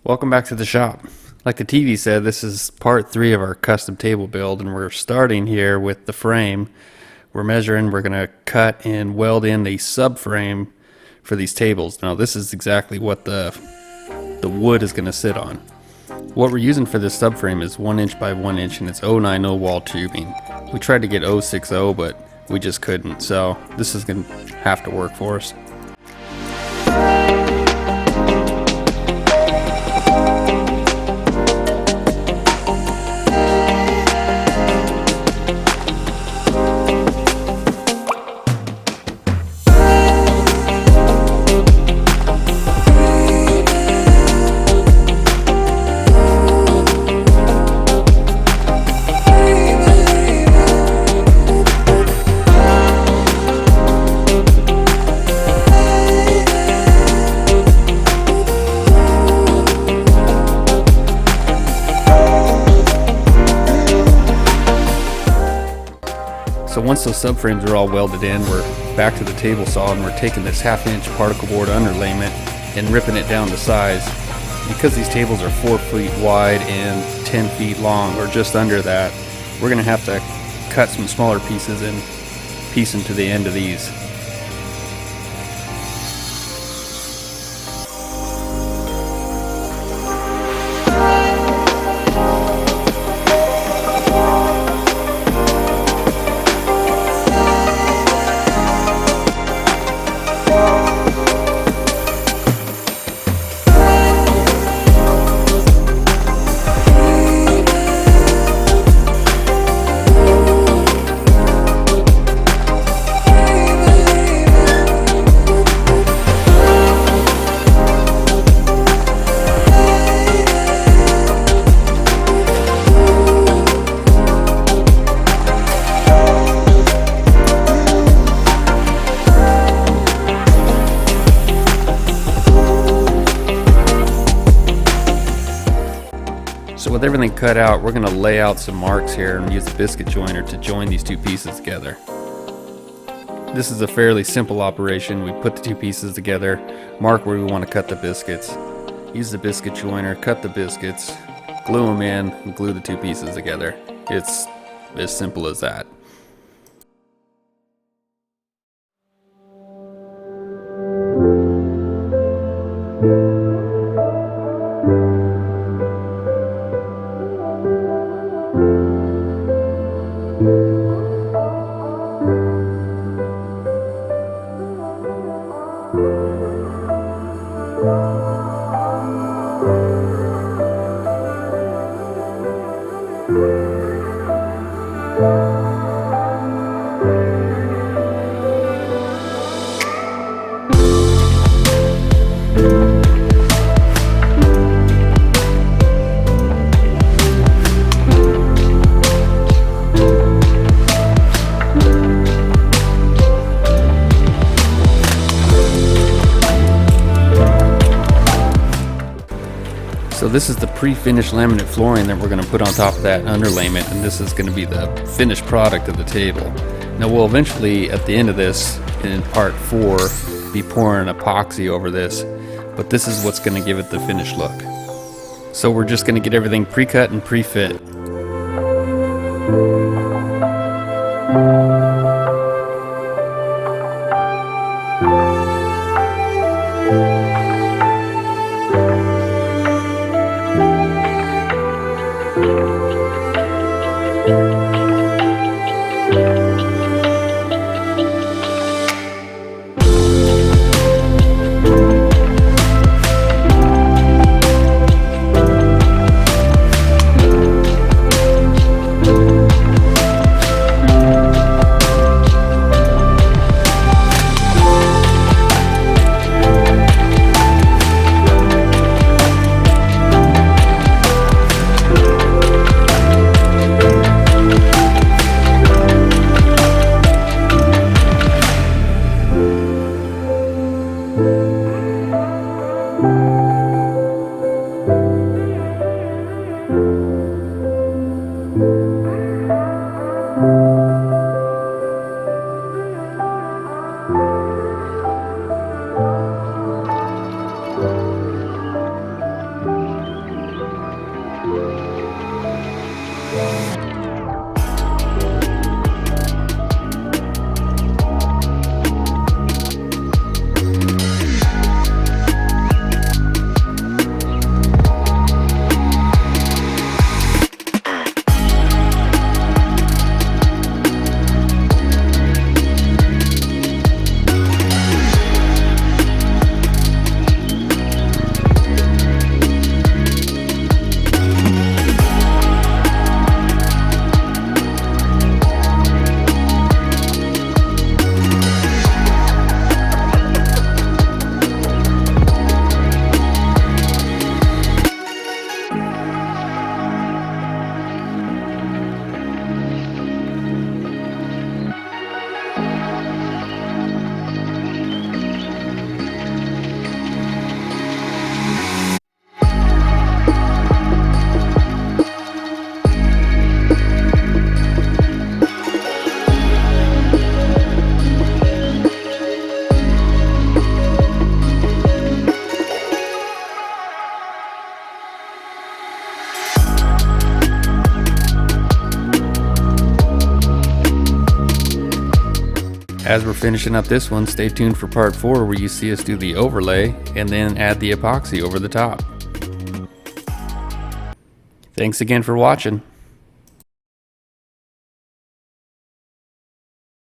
Welcome back to the shop. Like the TV said, this is part 3 of our custom table build, and we're starting here with the frame. We're measuring, we're going to cut and weld in a subframe for these tables. Now this is exactly what the wood is going to sit on. What we're using for this subframe is 1 inch by 1 inch, and it's 090 wall tubing. We tried to get 060, but we just couldn't, so this is going to have to work for us. So once those subframes are all welded in, we're back to the table saw and we're taking this 1/2 inch particle board underlayment and ripping it down to size. Because these tables are 4 feet wide and 10 feet long, or just under that, we're going to have to cut some smaller pieces and piece them to the end of these. So with everything cut out, we're going to lay out some marks here and use the biscuit joiner to join these two pieces together. This is a fairly simple operation. We put the two pieces together, mark where we want to cut the biscuits, use the biscuit joiner, cut the biscuits, glue them in, and glue the two pieces together. It's as simple as that. So this is the pre-finished laminate flooring that we're going to put on top of that underlayment, and this is going to be the finished product of the table. Now we'll eventually, at the end of this, in part 4, be pouring epoxy over this, but this is what's going to give it the finished look. So we're just going to get everything pre-cut and pre-fit. As we're finishing up this one, stay tuned for part 4 where you see us do the overlay and then add the epoxy over the top. Thanks again for watching.